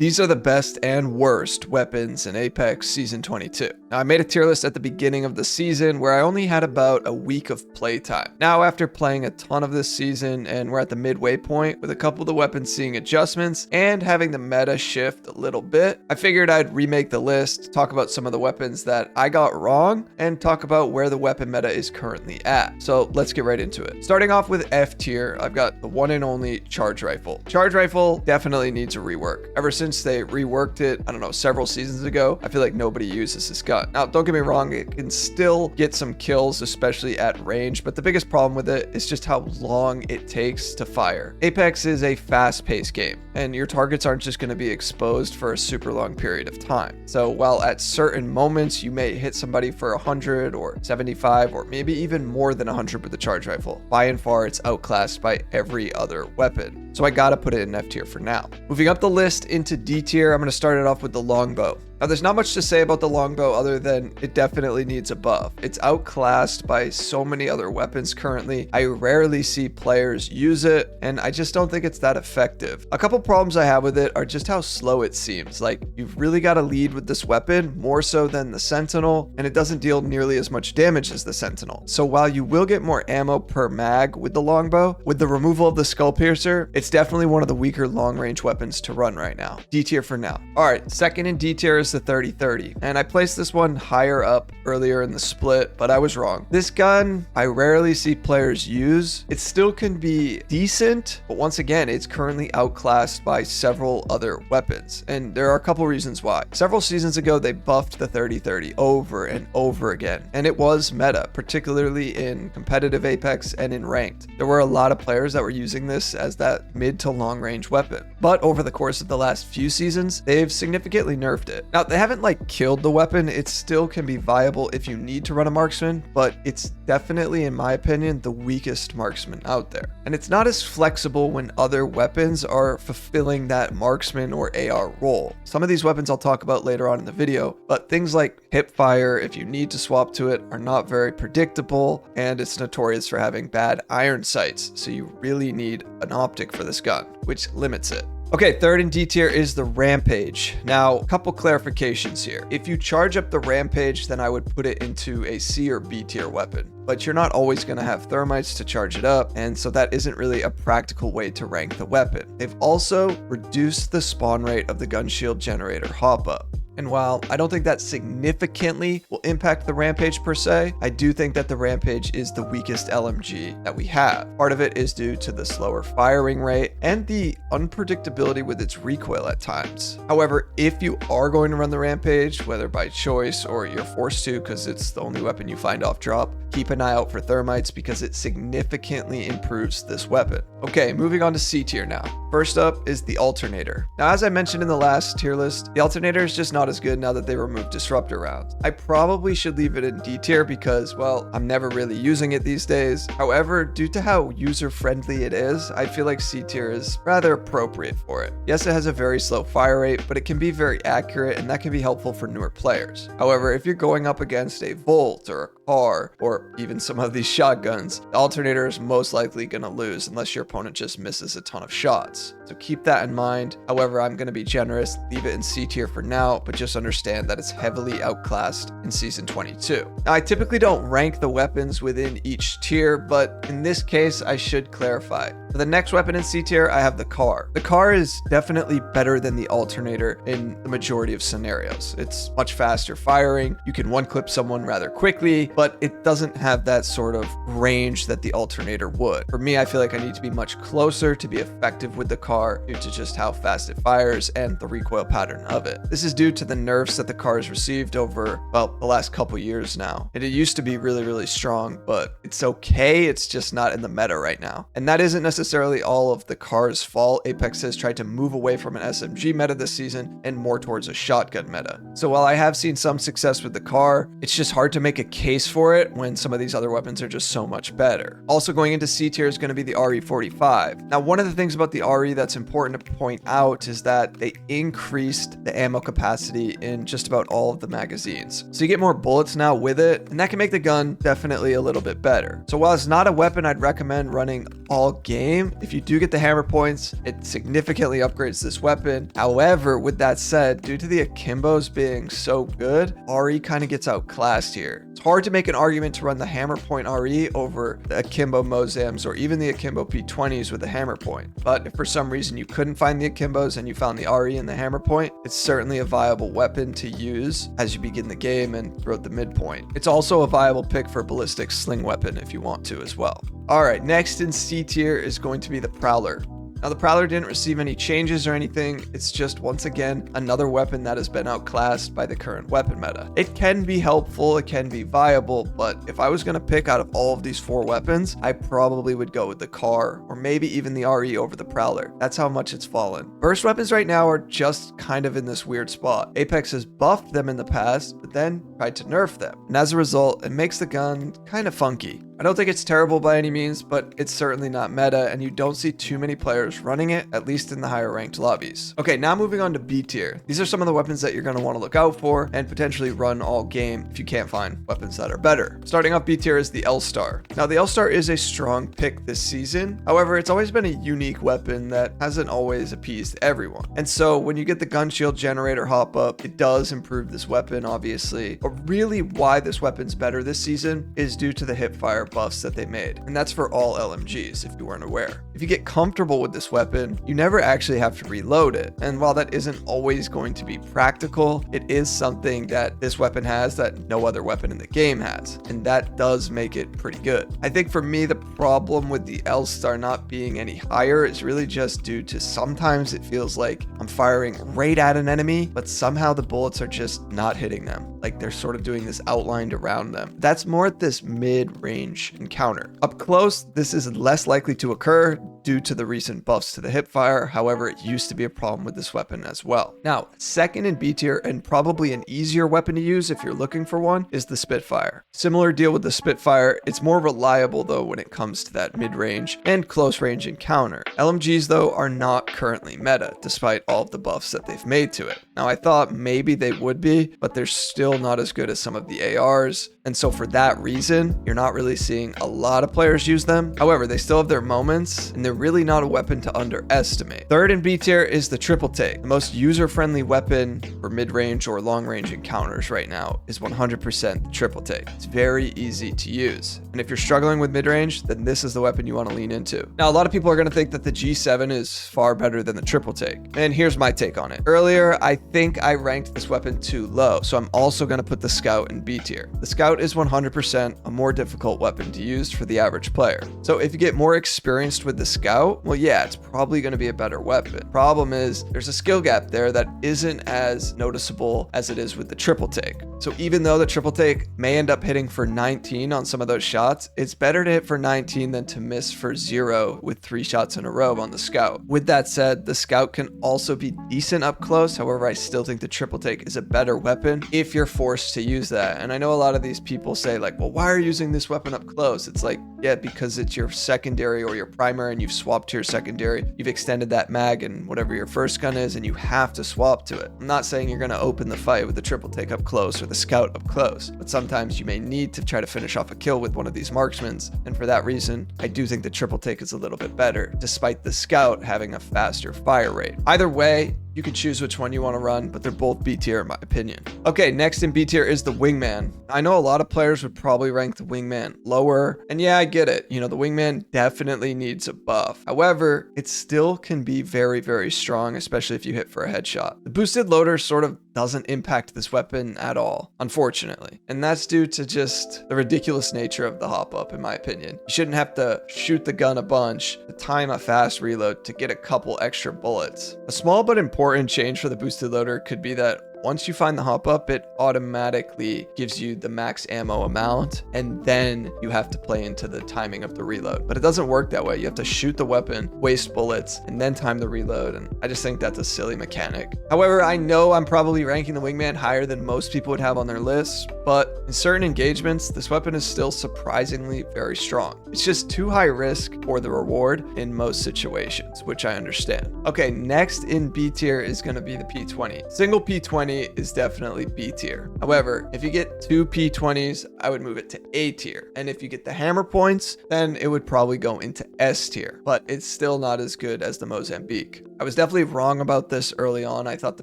These are the best and worst weapons in Apex Season 22. Now, I made a tier list at the beginning of the season where I only had about a week of playtime. Now, after playing a ton of this season and we're at the midway point with a couple of the weapons seeing adjustments and having the meta shift a little bit, I figured I'd remake the list, talk about some of the weapons that I got wrong, and talk about where the weapon meta is currently at. So let's get right into it. Starting off with F tier, I've got the one and only Charge Rifle. Charge Rifle definitely needs a rework. Ever since they reworked it, I don't know, several seasons ago, I feel like nobody uses this gun. Now, don't get me wrong, it can still get some kills, especially at range, but the biggest problem with it is just how long it takes to fire. Apex is a fast-paced game, and your targets aren't just going to be exposed for a super long period of time. So while at certain moments you may hit somebody for 100 or 75 or maybe even more than 100 with the Charge Rifle, by and far it's outclassed by every other weapon. So I gotta put it in F tier for now. Moving up the list into D tier, I'm gonna start it off with the longbow. Now, there's not much to say about the longbow other than it definitely needs a buff. It's outclassed by so many other weapons currently. I rarely see players use it, and I just don't think it's that effective. A couple problems I have with it are just how slow it seems. Like, you've really got to lead with this weapon, more so than the Sentinel, and it doesn't deal nearly as much damage as the Sentinel. So while you will get more ammo per mag with the longbow, with the removal of the Skull Piercer, it's definitely one of the weaker long-range weapons to run right now. D tier for now. All right, second in D tier is the 30-30, and I placed this one higher up earlier in the split, but I was wrong. This gun I rarely see players use. It still can be decent, but once again, it's currently outclassed by several other weapons, and there are a couple reasons why. Several seasons ago, they buffed the 30-30 over and over again, and it was meta, particularly in competitive Apex and in ranked. There were a lot of players that were using this as that mid to long range weapon, but over the course of the last few seasons, they've significantly nerfed it. Now, they haven't like killed the weapon. It still can be viable if you need to run a marksman, but it's definitely, in my opinion, the weakest marksman out there. And it's not as flexible when other weapons are fulfilling that marksman or AR role. Some of these weapons I'll talk about later on in the video, but things like hip fire, if you need to swap to it, are not very predictable, and it's notorious for having bad iron sights. So you really need an optic for this gun, which limits it. Okay, third in D tier is the Rampage. Now, a couple clarifications here. If you charge up the Rampage, then I would put it into a C or B tier weapon, but you're not always going to have thermites to charge it up, and so that isn't really a practical way to rank the weapon. They've also reduced the spawn rate of the gun shield generator hop-up. And while I don't think that significantly will impact the Rampage per se, I do think that the Rampage is the weakest LMG that we have. Part of it is due to the slower firing rate and the unpredictability with its recoil at times. However, if you are going to run the Rampage, whether by choice or you're forced to because it's the only weapon you find off drop, keep an eye out for thermites because it significantly improves this weapon. Okay, moving on to C tier now. First up is the Alternator. Now, as I mentioned in the last tier list, the Alternator is just not as good now that they removed disruptor rounds. I probably should leave it in D tier because, well, I'm never really using it these days. However, due to how user-friendly it is, I feel like C tier is rather appropriate for it. Yes, it has a very slow fire rate, but it can be very accurate, and that can be helpful for newer players. However, if you're going up against a Volt or a car, or even some of these shotguns, the Alternator is most likely going to lose unless your opponent just misses a ton of shots. So keep that in mind. However, I'm going to be generous, leave it in C tier for now, but just understand that it's heavily outclassed in Season 22. Now, I typically don't rank the weapons within each tier, but in this case, I should clarify. For the next weapon in C tier, I have the car. The car is definitely better than the Alternator in the majority of scenarios. It's much faster firing. You can one-clip someone rather quickly, but it doesn't have that sort of range that the Alternator would. For me, I feel like I need to be much closer to be effective with the car due to just how fast it fires and the recoil pattern of it. This is due to the nerfs that the car has received over, well, the last couple years now. And it used to be really, really strong, but it's okay. It's just not in the meta right now. And that isn't necessarily all of the car's fault. Apex has tried to move away from an SMG meta this season and more towards a shotgun meta. So while I have seen some success with the car, it's just hard to make a case for it when some of these other weapons are just so much better. Also going into C tier is going to be the RE45. Now, one of the things about the RE that's important to point out is that they increased the ammo capacity in just about all of the magazines. So you get more bullets now with it, and that can make the gun definitely a little bit better. So while it's not a weapon I'd recommend running all game, game, if you do get the hammer points, it significantly upgrades this weapon. However, with that said, due to the akimbos being so good, RE kind of gets outclassed here. It's hard to make an argument to run the hammer point RE over the akimbo Mozams or even the akimbo P20s with the hammer point. But if for some reason you couldn't find the akimbos and you found the RE and the hammer point, it's certainly a viable weapon to use as you begin the game and throughout the midpoint. It's also a viable pick for a ballistic sling weapon if you want to as well. Alright, next in C tier is going to be the Prowler. Now, the Prowler didn't receive any changes or anything. It's just, once again, another weapon that has been outclassed by the current weapon meta. It can be helpful, it can be viable, but if I was going to pick out of all of these 4 weapons, I probably would go with the Car, or maybe even the RE over the Prowler. That's how much it's fallen. Burst weapons right now are just kind of in this weird spot. Apex has buffed them in the past, but then tried to nerf them. And as a result, it makes the gun kind of funky. I don't think it's terrible by any means, but it's certainly not meta, and you don't see too many players running it, at least in the higher ranked lobbies. Okay, now moving on to B tier. These are some of the weapons that you're going to want to look out for and potentially run all game if you can't find weapons that are better. Starting off B tier is the L-Star. Now, the L-Star is a strong pick this season. However, it's always been a unique weapon that hasn't always appeased everyone. And so when you get the gun shield generator hop up, it does improve this weapon, obviously. But really why this weapon's better this season is due to the hipfire buffs that they made, and that's for all LMGs if you weren't aware. If you get comfortable with this weapon, you never actually have to reload it, and while that isn't always going to be practical, it is something that this weapon has that no other weapon in the game has, and that does make it pretty good. I think for me, the problem with the L-Star not being any higher is really just due to sometimes it feels like I'm firing right at an enemy, but somehow the bullets are just not hitting them, like they're sort of doing this outlined around them. That's more at this mid-range encounter. Up close, this is less likely to occur due to the recent buffs to the hipfire. However, it used to be a problem with this weapon as well. Now, second in B tier, and probably an easier weapon to use if you're looking for one, is the Spitfire. Similar deal with the Spitfire, it's more reliable though when it comes to that mid-range and close range encounter. LMGs though are not currently meta, despite all of the buffs that they've made to it. Now, I thought maybe they would be, but they're still not as good as some of the ARs, and so for that reason, you're not really seeing a lot of players use them. However, they still have their moments, and they're really not a weapon to underestimate. Third in B tier is the Triple Take. The most user-friendly weapon for mid-range or long-range encounters right now is 100% the Triple Take. It's very easy to use, and if you're struggling with mid-range, then this is the weapon you want to lean into. Now, a lot of people are going to think that the G7 is far better than the Triple Take, and here's my take on it. Earlier, I think I ranked this weapon too low, so I'm also going to put the Scout in B tier. The Scout is 100% a more difficult weapon to use for the average player. So if you get more experienced with the Scout, well, yeah, it's probably going to be a better weapon. Problem is, there's a skill gap there that isn't as noticeable as it is with the Triple Take. So even though the Triple Take may end up hitting for 19 on some of those shots, it's better to hit for 19 than to miss for 0 with 3 shots in a row on the Scout. With that said, the Scout can also be decent up close. However, I still think the Triple Take is a better weapon if you're forced to use that. And I know a lot of these people say like, well, why are you using this weapon up close? It's like, yeah, because it's your secondary or your primary and you've swapped to your secondary. You've extended that mag and whatever your first gun is, and you have to swap to it. I'm not saying you're going to open the fight with the Triple Take up close or the Scout up close, but sometimes you may need to try to finish off a kill with one of these marksmans. And for that reason, I do think the Triple Take is a little bit better, despite the Scout having a faster fire rate. Either way, you can choose which one you want to run, but they're both B tier in my opinion. Okay, next in B tier is the Wingman. I know a lot of players would probably rank the Wingman lower, and yeah, I get it. You know, the Wingman definitely needs a buff. However, it still can be very, very strong, especially if you hit for a headshot. The boosted loader sort of doesn't impact this weapon at all, unfortunately. And that's due to just the ridiculous nature of the hop up, in my opinion. You shouldn't have to shoot the gun a bunch to time a fast reload to get a couple extra bullets. A small but important change for the boosted loader could be that once you find the hop up, it automatically gives you the max ammo amount, and then you have to play into the timing of the reload. But it doesn't work that way. You have to shoot the weapon, waste bullets, and then time the reload, and I just think that's a silly mechanic. However, I know I'm probably ranking the Wingman higher than most people would have on their list, but in certain engagements, this weapon is still surprisingly very strong. It's just too high risk for the reward in most situations, which I understand. Okay, next in B tier is going to be the P20. Single P20 P20 is definitely B tier. However, if you get 2 P20s, I would move it to A tier. And if you get the hammer points, then it would probably go into S tier, but it's still not as good as the Mozambique. I was definitely wrong about this early on. I thought the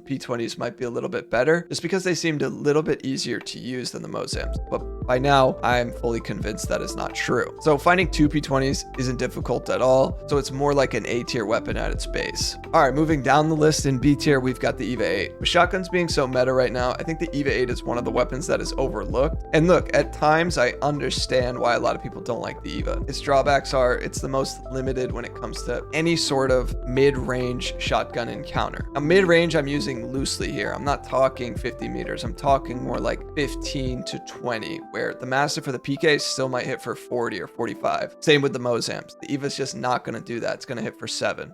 P20s might be a little bit better just because they seemed a little bit easier to use than the Mozams. But by now, I'm fully convinced that is not true. So finding 2 P20s isn't difficult at all. So it's more like an A tier weapon at its base. All right, moving down the list in B tier, we've got the EVA 8. With shotguns being so meta right now, I think the EVA 8 is one of the weapons that is overlooked. And look, at times I understand why a lot of people don't like the EVA. Its drawbacks are it's the most limited when it comes to any sort of mid-range shotgun encounter. Now, mid-range I'm using loosely here. I'm not talking 50 meters. I'm talking more like 15 to 20, where the Mastiff for the PK still might hit for 40 or 45. Same with the Mozams. The EVA's just not going to do that. It's going to hit for 7,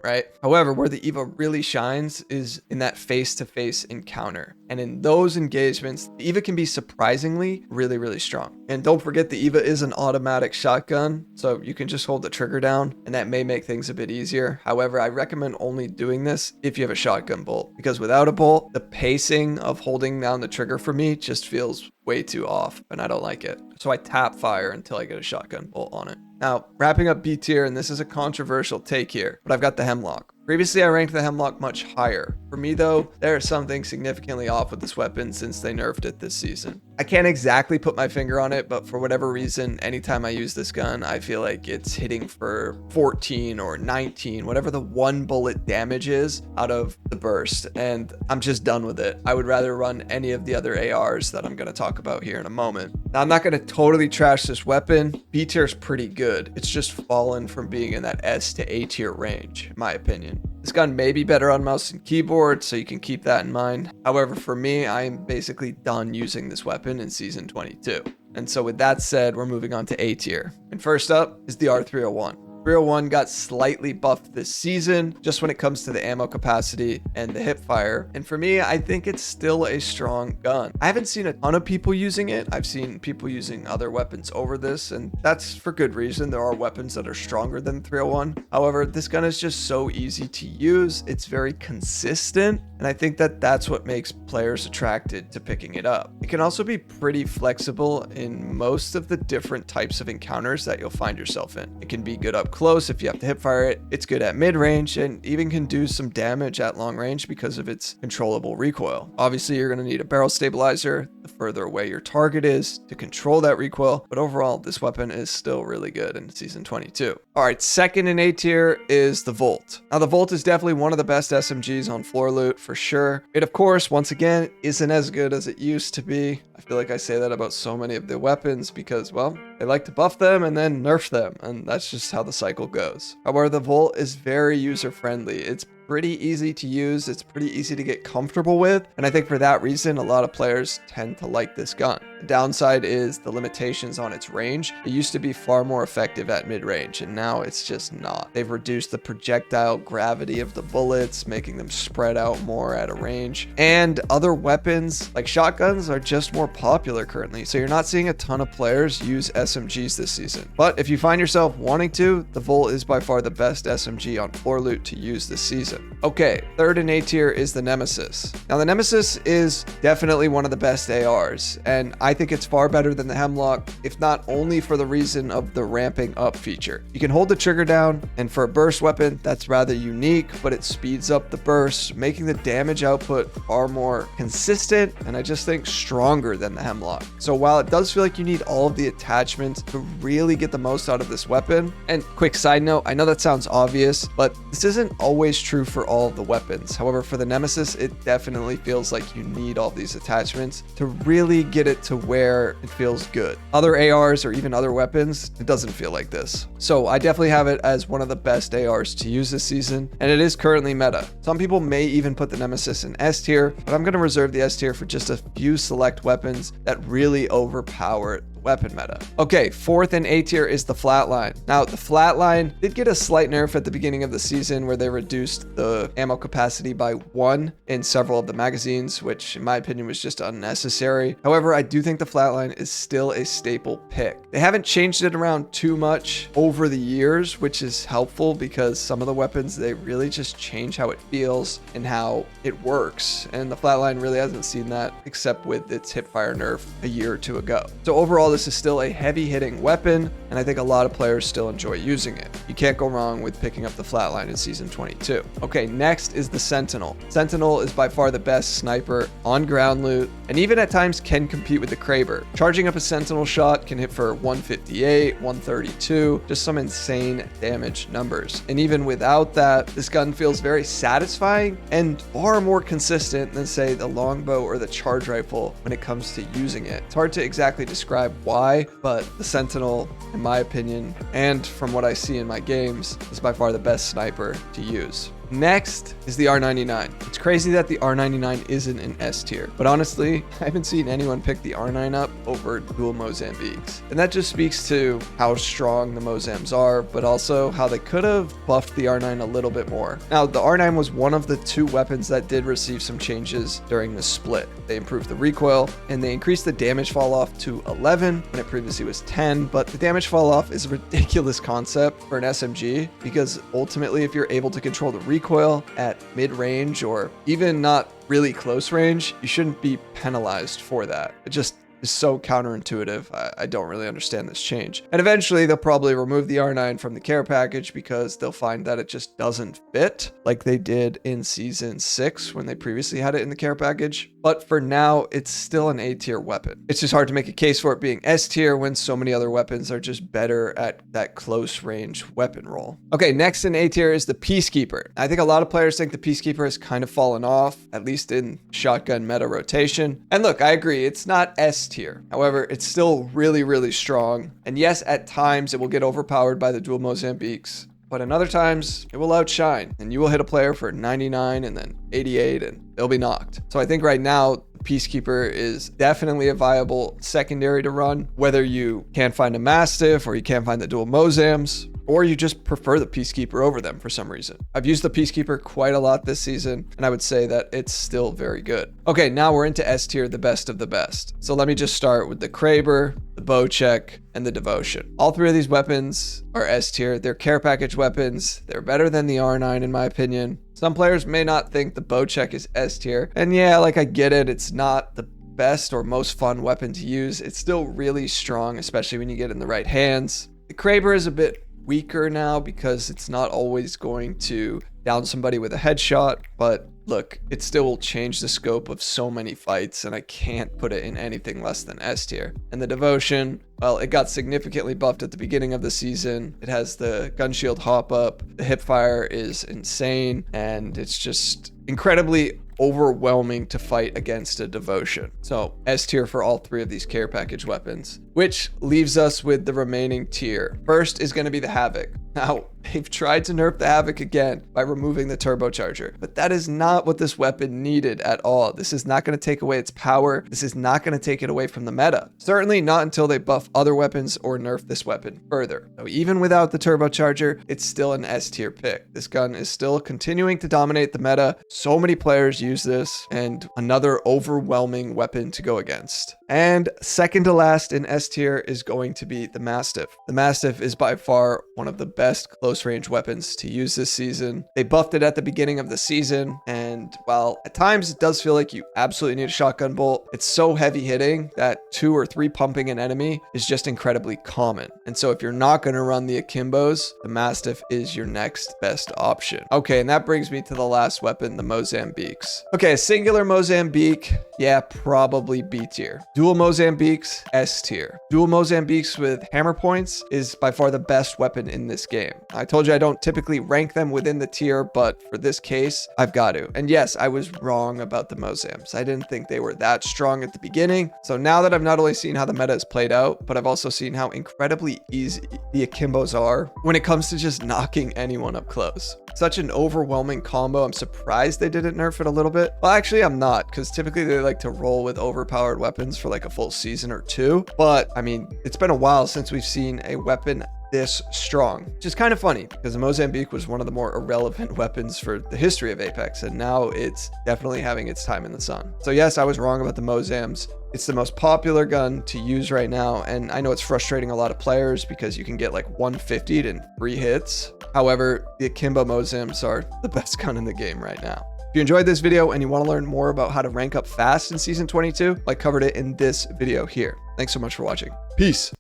right? However, where the EVA really shines is in that face-to-face encounter. And in those engagements, the EVA can be surprisingly really, really strong. And don't forget, the EVA is an automatic shotgun, so you can just hold the trigger down, and that may make things a bit easier. However, I recommend only doing this if you have a shotgun bolt, because without a bolt, the pacing of holding down the trigger for me just feels way too off, and I don't like it. So I tap fire until I get a shotgun bolt on it. Now, wrapping up B tier, and this is a controversial take here, but I've got the Hemlock. Previously, I ranked the Hemlock much higher. For me, though, there is something significantly off with this weapon since they nerfed it this season. I can't exactly put my finger on it, but for whatever reason, anytime I use this gun, I feel like it's hitting for 14 or 19, whatever the one bullet damage is out of the burst, and I'm just done with it. I would rather run any of the other ARs that I'm going to talk about here in a moment. Now, I'm not going to totally trash this weapon. B tier is pretty good. It's just fallen from being in that S to A tier range, in my opinion. This gun may be better on mouse and keyboard, so you can keep that in mind. However, for me, I am basically done using this weapon in Season 22. And so with that said, we're moving on to A tier. And first up is the R301. 301 got slightly buffed this season just when it comes to the ammo capacity and the hip fire. And for me, I think it's still a strong gun. I haven't seen a ton of people using it. I've seen people using other weapons over this, and that's for good reason. There are weapons that are stronger than 301. However, this gun is just so easy to use. It's very consistent, and I think that that's what makes players attracted to picking it up. It can also be pretty flexible in most of the different types of encounters that you'll find yourself in. It can be good up close if you have to hip fire it. It's good at mid range and even can do some damage at long range because of its controllable recoil. Obviously, you're going to need a barrel stabilizer the further away your target is to control that recoil, but overall, this weapon is still really good in Season 22. All right, second in A tier is the Volt. Now, the Volt is definitely one of the best SMGs on floor loot for sure. It, of course, once again, isn't as good as it used to be. I feel like I say that about so many of the weapons because, well, they like to buff them and then nerf them, and that's just how the cycle goes. However, the Volt is very user-friendly. It's pretty easy to use. It's pretty easy to get comfortable with. And I think for that reason, a lot of players tend to like this gun. The downside is the limitations on its range. It used to be far more effective at mid-range, and now it's just not. They've reduced the projectile gravity of the bullets, making them spread out more at a range. And other weapons like shotguns are just more popular currently. So you're not seeing a ton of players use SMGs this season. But if you find yourself wanting to, the Volt is by far the best SMG on floor loot to use this season. Okay, third in A tier is the Nemesis. Now, the Nemesis is definitely one of the best ARs, and I think it's far better than the Hemlock, if not only for the reason of the ramping up feature. You can hold the trigger down, and for a burst weapon, that's rather unique, but it speeds up the burst, making the damage output far more consistent, and I just think stronger than the Hemlock. So while it does feel like you need all of the attachments to really get the most out of this weapon, and quick side note, I know that sounds obvious, but this isn't always true for all of the weapons. However, for the Nemesis, it definitely feels like you need all these attachments to really get it to where it feels good. Other ARs or even other weapons, it doesn't feel like this. So I definitely have it as one of the best ARs to use this season, and it is currently meta. Some people may even put the Nemesis in S tier, but I'm going to reserve the S tier for just a few select weapons that really overpower weapon meta. Okay, fourth in A tier is the flatline. Now, the flatline did get a slight nerf at the beginning of the season where they reduced the ammo capacity by 1 in several of the magazines, which in my opinion was just unnecessary. However, I do think the flatline is still a staple pick. They haven't changed it around too much over the years, which is helpful because some of the weapons, they really just change how it feels and how it works. And the flatline really hasn't seen that except with its hipfire nerf a year or two ago. So overall, this is still a heavy hitting weapon, and I think a lot of players still enjoy using it. You can't go wrong with picking up the flatline in season 22. Okay, next is the Sentinel. Sentinel is by far the best sniper on ground loot, and even at times can compete with the Kraber. Charging up a Sentinel shot can hit for 158, 132, just some insane damage numbers. And even without that, this gun feels very satisfying and far more consistent than, say, the longbow or the charge rifle when it comes to using it. It's hard to exactly describe why, but the Sentinel, in my opinion, and from what I see in my games, is by far the best sniper to use. Next is the R99. It's crazy that the R99 isn't in S tier, but honestly, I haven't seen anyone pick the R9 up over dual Mozambiques. And that just speaks to how strong the Mozams are, but also how they could have buffed the R9 a little bit more. Now, the R9 was one of the 2 weapons that did receive some changes during the split. They improved the recoil, and they increased the damage fall off to 11 when it previously was 10, but the damage fall off is a ridiculous concept for an SMG because ultimately, if you're able to control the recoil at mid-range or even not really close range, you shouldn't be penalized for that. It just is so counterintuitive. I don't really understand this change. And eventually they'll probably remove the R9 from the care package because they'll find that it just doesn't fit like they did in season 6 when they previously had it in the care package. But for now, it's still an A tier weapon. It's just hard to make a case for it being S tier when so many other weapons are just better at that close range weapon role. Okay, next in A tier is the Peacekeeper. I think a lot of players think the Peacekeeper has kind of fallen off, at least in shotgun meta rotation. And look, I agree, it's not S tier. However, it's still really, really strong. And yes, at times it will get overpowered by the dual Mozambiques, but in other times it will outshine and you will hit a player for 99 and then 88 and they'll be knocked. So I think right now, Peacekeeper is definitely a viable secondary to run, whether you can't find a Mastiff or you can't find the dual Mozams, or you just prefer the Peacekeeper over them for some reason. I've used the Peacekeeper quite a lot this season, and I would say that it's still very good. Okay, now we're into S tier, the best of the best. So let me just start with the Kraber, the Bocek, and the Devotion. All 3 of these weapons are S tier. They're care package weapons. They're better than the R9 in my opinion. Some players may not think the Bocek is S tier, and yeah, like I get it, it's not the best or most fun weapon to use. It's still really strong, especially when you get in the right hands. The Kraber is a bit weaker now because it's not always going to down somebody with a headshot, but look, it still will change the scope of so many fights, and I can't put it in anything less than S tier. And the Devotion, well, it got significantly buffed at the beginning of the season. It has the gun shield hop up, the hip fire is insane, and it's just incredibly overwhelming to fight against a Devotion. So S tier for all 3 of these care package weapons, which leaves us with the remaining tier. First is going to be the Havoc. Now, they've tried to nerf the Havoc again by removing the turbocharger, but that is not what this weapon needed at all. This is not going to take away its power. This is not going to take it away from the meta. Certainly not until they buff other weapons or nerf this weapon further. So even without the turbocharger, it's still an S tier pick. This gun is still continuing to dominate the meta. So many players use this, and another overwhelming weapon to go against. And second to last in S tier is going to be the Mastiff. The Mastiff is by far one of the best close range weapons to use this season. They buffed it at the beginning of the season, and while at times it does feel like you absolutely need a shotgun bolt, it's so heavy hitting that 2 or 3 pumping an enemy is just incredibly common. And so if you're not going to run the Akimbos, the Mastiff is your next best option. Okay, and that brings me to the last weapon, the Mozambiques. Okay, a singular Mozambique, yeah, probably B tier. Dual Mozambiques, S tier. Dual Mozambiques with hammer points is by far the best weapon in this game. I told you I don't typically rank them within the tier, but for this case, I've got to. And yes, I was wrong about the Mozams. I didn't think they were that strong at the beginning. So now that I've not only seen how the meta has played out, but I've also seen how incredibly easy the Akimbos are when it comes to just knocking anyone up close. Such an overwhelming combo. I'm surprised they didn't nerf it a little bit. Well, actually, I'm not, because typically they like to roll with overpowered weapons for like a full season or two. But I mean, it's been a while since we've seen a weapon this strong, which is kind of funny because the Mozambique was one of the more irrelevant weapons for the history of Apex, and now it's definitely having its time in the sun. So yes, I was wrong about the Mozams. It's the most popular gun to use right now, and I know it's frustrating a lot of players because you can get like 150 in 3 hits. However, the Akimbo Mozams are the best gun in the game right now. If you enjoyed this video and you want to learn more about how to rank up fast in Season 22, I covered it in this video here. Thanks so much for watching. Peace.